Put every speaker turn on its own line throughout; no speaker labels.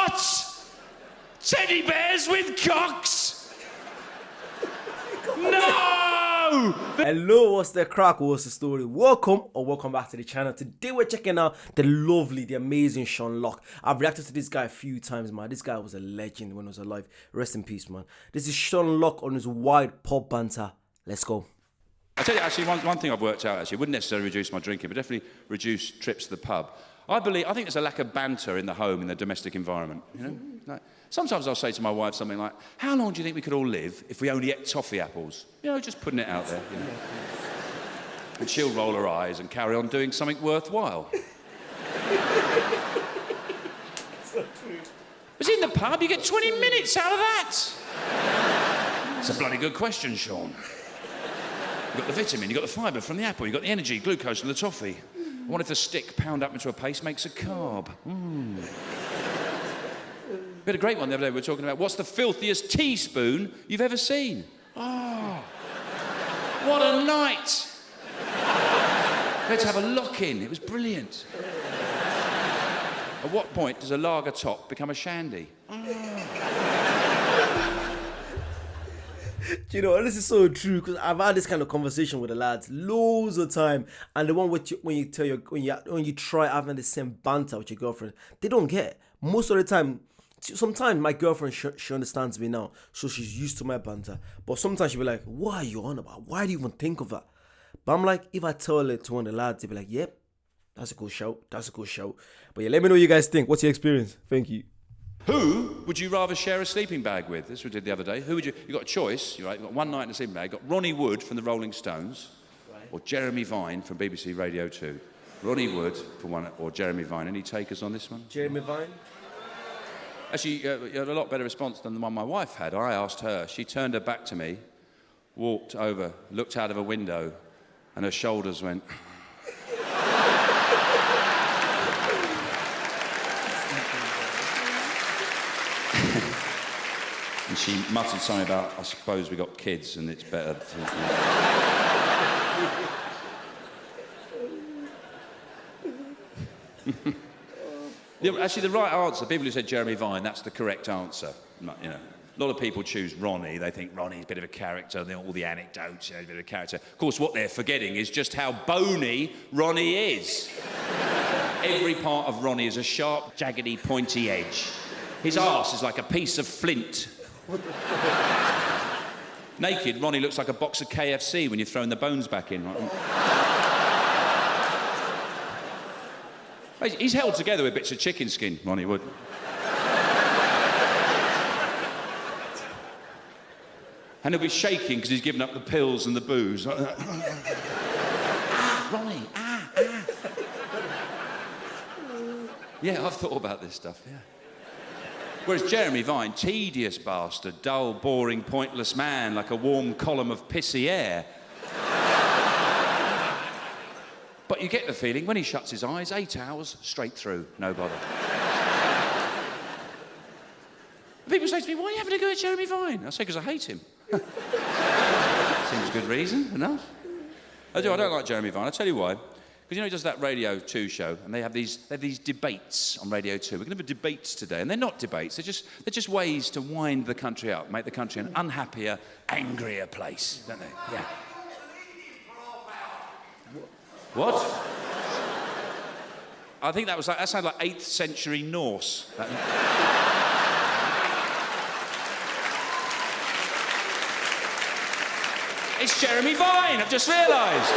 What? Teddy bears with cocks? No!
Hello, what's the crack? What's the story? Welcome back to the channel. Today we're checking out the lovely, the amazing Sean Lock. I've reacted to this guy a few times, man. This guy was a legend when he was alive. Rest in peace, man. This is Sean Lock on his wide pub banter. Let's go.
I'll tell you, actually, one thing I've worked out, actually, wouldn't necessarily reduce my drinking, but definitely reduce trips to the pub. I think there's a lack of banter in the home, in the domestic environment, you know? Like, sometimes I'll say to my wife something like, how long do you think we could all live if we only ate toffee apples? You know, just putting it out there, you know? And she'll roll her eyes and carry on doing something worthwhile.
So true.
But in the pub, you get 20 minutes out of that. It's a bloody good question, Sean. You've got the vitamin, you've got the fibre from the apple, you've got the energy, glucose from the toffee. I wonder if the stick pound up into a paste makes a carb. We had a great one the other day. We were talking about what's the filthiest teaspoon you've ever seen. Oh, what a night. We had to have a lock-in. It was brilliant. At what point does a lager top become a shandy?
You know, this is so true because I've had this kind of conversation with the lads loads of time, and the one with you, when you try having the same banter with your girlfriend, they don't get it. Most of the time. Sometimes my girlfriend she understands me now, so she's used to my banter. But sometimes she'll be like, "What are you on about? Why do you even think of that?" But I'm like, if I tell it to one of the lads, they'll be like, "Yep, that's a good shout. That's a good shout." But yeah, let me know what you guys think. What's your experience? Thank you.
Who would you rather share a sleeping bag with? This we did the other day. Who would you got a choice, right? You've got one night in a sleeping bag. You've got Ronnie Wood from the Rolling Stones, or Jeremy Vine from BBC Radio 2. Ronnie Wood for one, or Jeremy Vine. Any takers on this one?
Jeremy Vine?
Actually, you had a lot better response than the one my wife had. I asked her. She turned her back to me, walked over, looked out of a window, and her shoulders went... And she muttered something about, I suppose we got kids and it's better to... Yeah, actually, the right answer, people who said Jeremy Vine, that's the correct answer. You know, a lot of people choose Ronnie. They think Ronnie's a bit of a character, all the anecdotes, a bit of a character. Of course, what they're forgetting is just how bony Ronnie is. Every part of Ronnie is a sharp, jaggedy, pointy edge. His arse is like a piece of flint. Naked, Ronnie looks like a box of KFC when you've thrown the bones back in. He's held together with bits of chicken skin, Ronnie Wood. And he'll be shaking because he's given up the pills and the booze. Ronnie, Yeah, I've thought about this stuff, yeah. Whereas Jeremy Vine, tedious bastard, dull, boring, pointless man, like a warm column of pissy air. But you get the feeling, when he shuts his eyes, 8 hours, straight through, no bother. People say to me, why are you having a go at Jeremy Vine? I say, because I hate him. Seems a good reason, enough. I don't like Jeremy Vine, I'll tell you why. Because, you know, he does that Radio 2 show, and they have these debates on Radio 2. We're going to have debates today, and they're not debates. They're just ways to wind the country up, make the country an unhappier, angrier place, don't they? Yeah. What? I think that sounded like 8th century Norse. It's Jeremy Vine, I've just realised.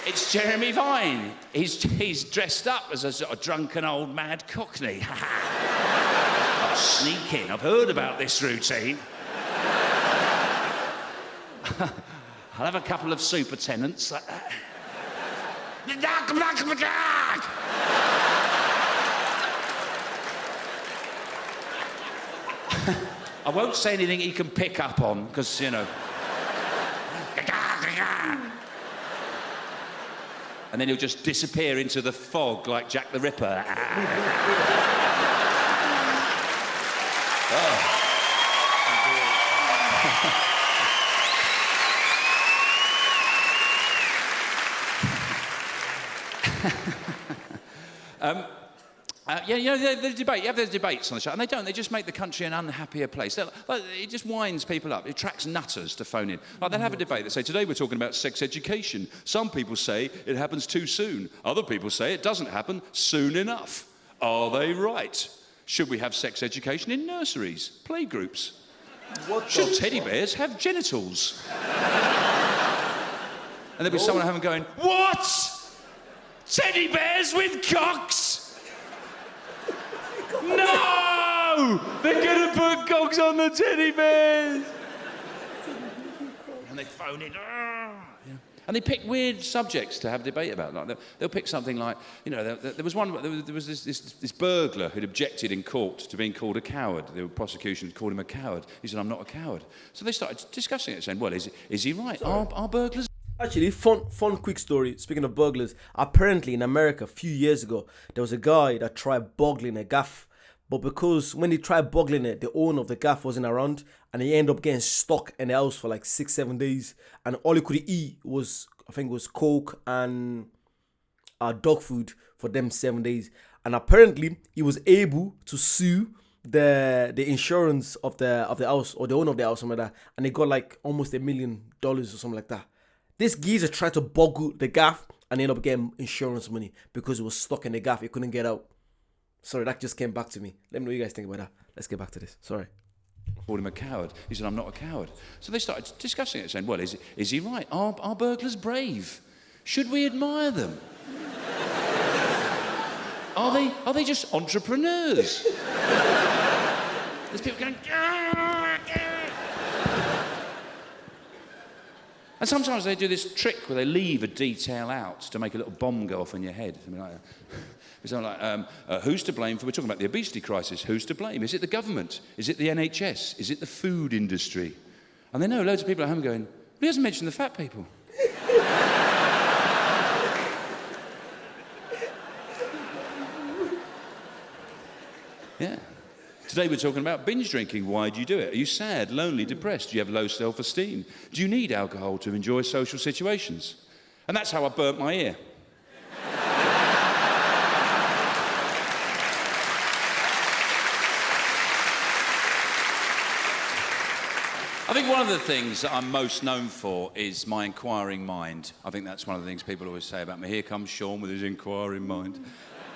It's Jeremy Vine. He's dressed up as a sort of drunken old mad cockney. I'll sneak in. I've heard about this routine. I'll have a couple of supertenants. I won't say anything he can pick up on, because, you know... And then he'll just disappear into the fog like Jack the Ripper. Oh. Yeah, you know, the debate. You have those debates on the show, and they don't. They just make the country an unhappier place. Like, it just winds people up. It attracts nutters to phone in. Like, they'll have a debate. They say, today we're talking about sex education. Some people say it happens too soon. Other people say it doesn't happen soon enough. Are they right? Should we have sex education in nurseries, playgroups? Should teddy bears have genitals? And there'll be someone at home going,
What? Teddy bears with cocks? No! They're gonna put cocks on the teddy bears!
and they phone in. And they pick weird subjects to have debate about. Like they'll pick something like, you know, there was this burglar who'd objected in court to being called a coward. The prosecution called him a coward. He said, I'm not a coward. So they started discussing it, saying, well, is he right? Are burglars?
Actually, fun quick story. Speaking of burglars, apparently in America a few years ago, there was a guy that tried burgling a gaff. But because when he tried burgling it, the owner of the gaff wasn't around, and he ended up getting stuck in the house for like 6-7 days. And all he could eat was, I think it was Coke and dog food for them 7 days. And apparently he was able to sue the insurance of the house, or the owner of the house, something like that. And he got like almost $1 million or something like that. This geezer tried to boggle the gaff and ended up getting insurance money because he was stuck in the gaff. He couldn't get out. Sorry, that just came back to me. Let me know what you guys think about that. Let's get back to this. Sorry.
Called him a coward. He said, I'm not a coward. So they started discussing it, saying, well, is he right? Are burglars brave? Should we admire them? Are they just entrepreneurs? There's people going, and sometimes they do this trick where they leave a detail out to make a little bomb go off in your head. Something like that. Something like, who's to blame for, we're talking about the obesity crisis, who's to blame? Is it the government? Is it the NHS? Is it the food industry? And they know loads of people at home going, well, he hasn't mentioned the fat people. Yeah. Today we're talking about binge drinking. Why do you do it? Are you sad, lonely, depressed? Do you have low self-esteem? Do you need alcohol to enjoy social situations? And that's how I burnt my ear. I think one of the things that I'm most known for is my inquiring mind. I think that's one of the things people always say about me. Here comes Sean with his inquiring mind.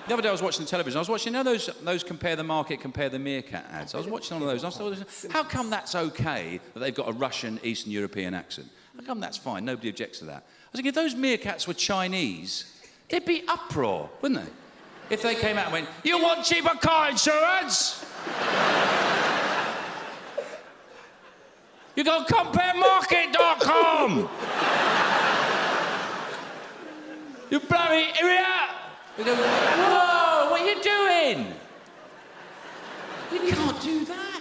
The other day I was watching television. I was watching, you know, those compare the market, compare the meerkat ads. I was watching one of those. And I thought, how come that's okay that they've got a Russian, Eastern European accent? How come that's fine? Nobody objects to that. I was thinking, if those meerkats were Chinese, there'd be uproar, wouldn't they? If they came out and went, you want cheaper car insurance? You go comparemarket.com. You bloody idiot. We go, whoa, what are you doing? You can't do that.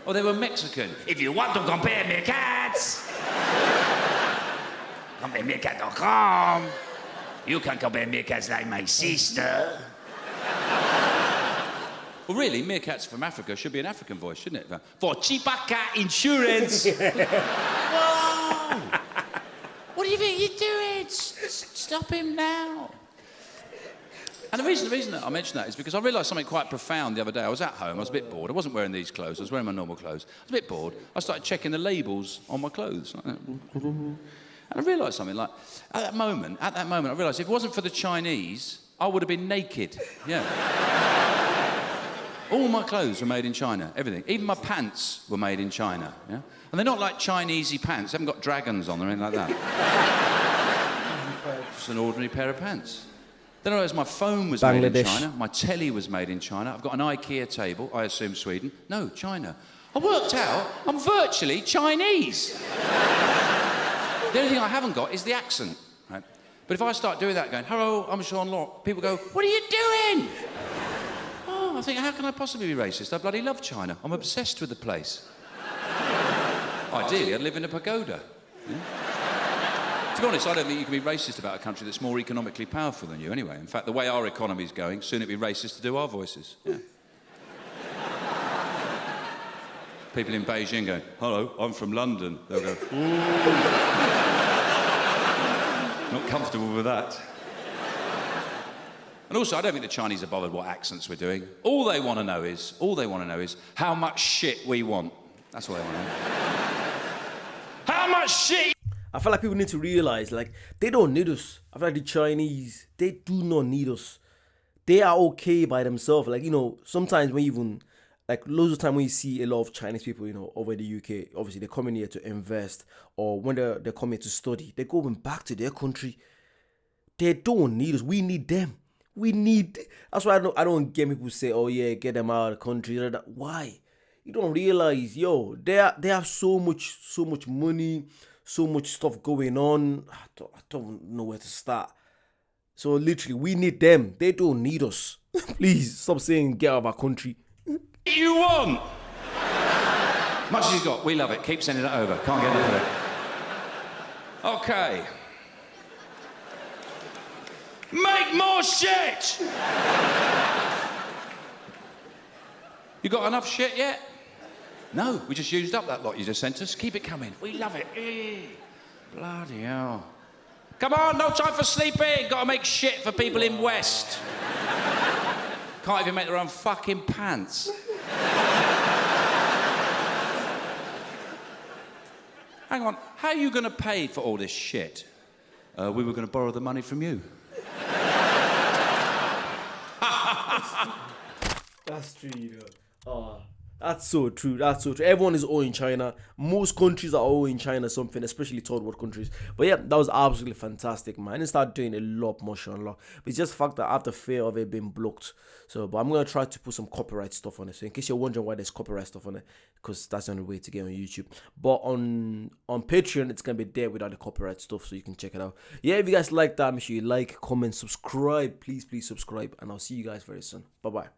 Or they were Mexican. If you want to compare meerkats, comparemeerkat.com. You can compare meerkats like my sister. Well, really, meerkats from Africa should be an African voice, shouldn't it? For cheaper cat insurance. Whoa! What do you think you're doing? Stop him now. And the reason that I mention that is because I realised something quite profound the other day. I was at home, I was a bit bored. I wasn't wearing these clothes, I was wearing my normal clothes. I was a bit bored. I started checking the labels on my clothes. Like that. And I realised something, like, at that moment, I realised if it wasn't for the Chinese, I would have been naked. Yeah. All my clothes were made in China, everything. Even my pants were made in China, yeah? And they're not like Chinesey pants. They haven't got dragons on them or anything like that. Just an ordinary pair of pants. Then I realised my phone was made in China. My telly was made in China. I've got an IKEA table, I assume Sweden. No, China. I worked out I'm virtually Chinese. The only thing I haven't got is the accent, right? But if I start doing that, going, hello, I'm Sean Locke, people go, what are you doing? I think, how can I possibly be racist? I bloody love China. I'm obsessed with the place. Ideally, I'd live in a pagoda. Yeah? To be honest, I don't think you can be racist about a country that's more economically powerful than you anyway. In fact, the way our economy's going, soon it'd be racist to do our voices. Yeah. People in Beijing going, hello, I'm from London. They'll go, ooh. Not comfortable with that. And also, I don't think the Chinese are bothered what accents we're doing. All they want to know is how much shit we want. That's all they want to know. How much shit?
I feel like people need to realize, like, they don't need us. I feel like the Chinese, they do not need us. They are okay by themselves. Like, you know, sometimes when even, like, loads of time when you see a lot of Chinese people, you know, over in the UK, obviously they're coming here to invest, or when they're coming to study, they're going back to their country. They don't need us. We need them. That's why I don't get people say, oh yeah, get them out of the country. Why? You don't realize, yo, they have so much money, so much stuff going on. I don't know where to start. So literally, we need them. They don't need us. Please stop saying get out of our country.
You want? Much as you've got, we love it. Keep sending it over. Can't get enough of it. Okay. Make more shit! You got enough shit yet? No, we just used up that lot you just sent us. Keep it coming. We love it. Bloody hell. Come on, no time for sleeping. Got to make shit for people in West. Can't even make their own fucking pants. Hang on, how are you going to pay for all this shit? We were going to borrow the money from you.
That's true, you know. Oh, that's so true. Everyone is owing China. Most countries are owing China something, especially third world countries. But yeah, that was absolutely fantastic, man. I didn't start doing a lot more, But it's just the fact that I have the fear of it being blocked. But I'm going to try to put some copyright stuff on it. So in case you're wondering why there's copyright stuff on it, because that's the only way to get on YouTube. But on Patreon, it's going to be there without the copyright stuff, so you can check it out. Yeah, if you guys like that, make sure you like, comment, subscribe. Please subscribe. And I'll see you guys very soon. Bye-bye.